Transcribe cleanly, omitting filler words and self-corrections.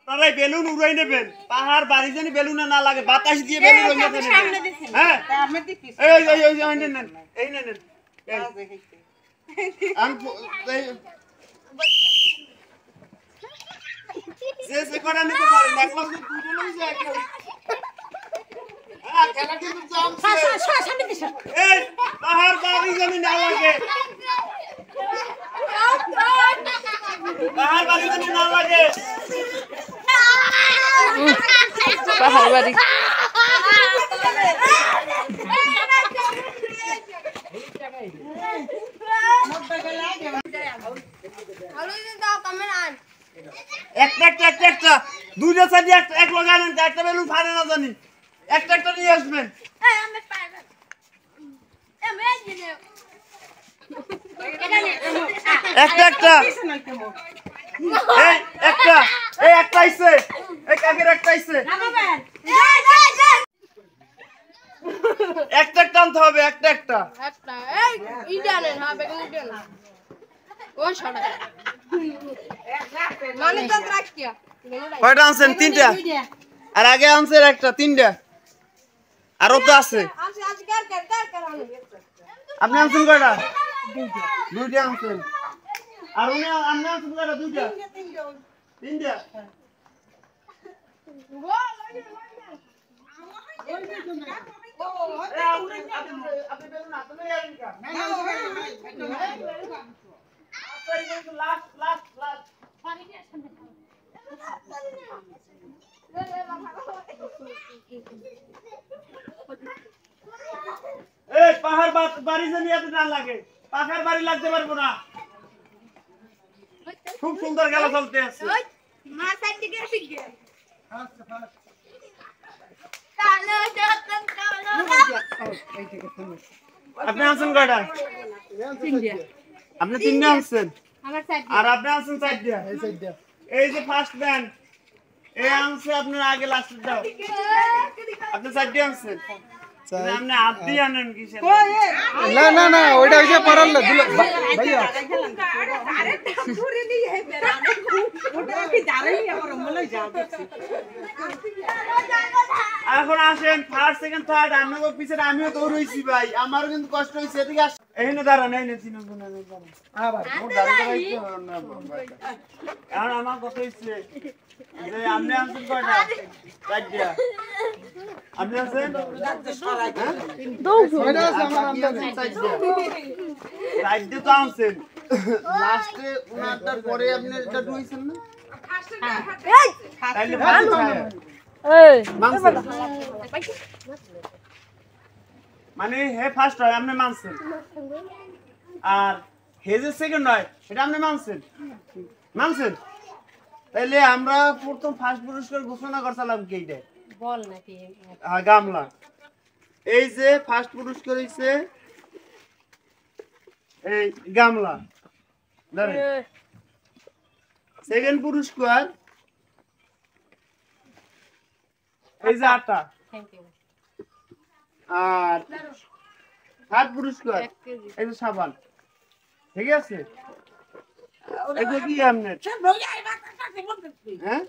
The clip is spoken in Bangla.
আপনারাই বেলুন উড়াই নেবেন পাহাড় বাড়ি জানি বেলুনে না লাগে বাতাস দিয়ে বেলুন উড়িয়ে দেবেন হ্যাঁ এই নেন এই নেন যে করে নিতে পারেন এক লাখ দুটো লই যায় হ্যাঁ খেলা কিন্তু জমছে এই পাহাড় বাড়ি জানি না লাগে পাহাড় বাড়ি জানি না লাগে পাহাড় বাড়ি একটা দুইটা সাইডে এক লাগানেন একটা বেলুন ফাড়ে না জানি একটা নিয়ে আসবেন একটা এই একটা আইছে এই কাকের একটা আইছে একটা আনতে হবে একটা এই ইন্ডিয়ানের হ্যাঁ বেগুন ইন্ডিয়ান ওই ছড়া মানে তো রাখিয়া কয়টা আনছেন তিনটা আর আগে আনছেন একটা তিনটা আরো তো আছে আজ কার আপনি আনছেন কয়টা দুইটা আনছেন আর উনি আপনি আনছেন কয়টা দুইটা তিনটা এই পাহাড় বাড়ি জানি এত না লাগে পাহাড় বাড়ি লাগতে পারবো না খুব সুন্দর খেলা চলতে আছে মা সাইড থেকে শিখে আপনি আনছেন কয়টা আপনি তিনটা আনছেন আর আপনি আনছেন চারটা এই যে ফার্স্ট ব্যান্ড এই আনছে আপনার আগে লাস্টের দাও আপনি চারটা আনছেন আপনি হাত দিয়ে আনেন কি না ওইটা হইছে পরাল না ভাইয়া এখন আসেন ফার্স্ট সেকেন্ড থার্ড আপনাদের পিছনে আমিও তো রইছি ভাই আমারও কিন্তু কষ্ট হইছে এদিকে আসেন এইনে দাঁড়ান এইনে চিনো গুনা দাঁড়ান আবার মোর দাঁড়াতে হইছে না এখন আমার কথা হইছে যে আপনি আনছেন কয়টা চারটা আপনি আছেন ওইটা আছে আমার আন্দাজে চারটা তো আনছেন লাস্টে উনারটার পরে আপনি এটা ঢুইছেন না তাইলে মানে হে ফার্স্ট হয় আপনি মানছেন আর হে যে সেকেন্ড হয় সেটা আপনি মানছেন তাইলে আমরা প্রথম ফার্স্ট পুরস্কার ঘোষণা করছিলাম কেইটা বল নাকি হ্যাঁ গামলা এই যে ফার্স্ট পুরস্কার হইছে এই গামলা ধরেন সেকেন্ড পুরস্কার এই যে আটা থ্যাংক ইউ আর থার্ড পুরস্কার এই যে সাবান ঠিক আছে এটা কি আপনার হ্যাঁ